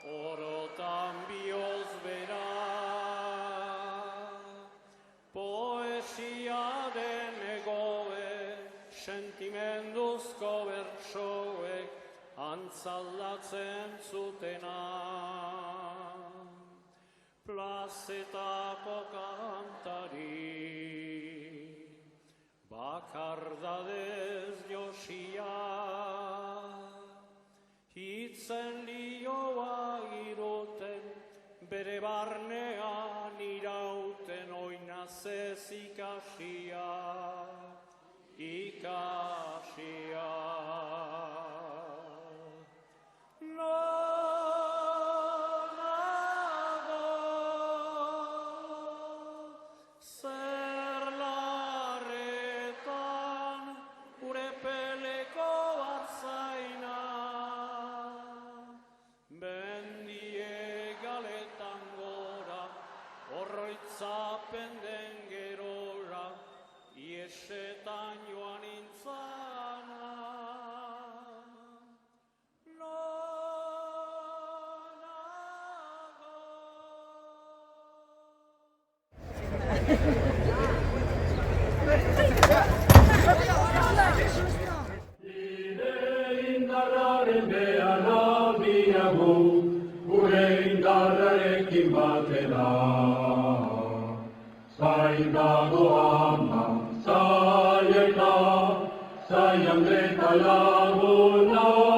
Orotan bioz bera, poesiaren egoe, sentimenduzko bertsoek antzaldatzen zutena. Plazetako kantari, bakardadez josia, hitzen lioa iruten, bere barnean irauten oinazez ikasia, ikasia. Zer larretan urepeleko arzaina, mendie galetan gora, horroitzapen den gerora, iesetan joan intzana. Indarraren beharra diagu, gure indarrarekin batera. Zain dago ama, zaiena, zaian eta laguna.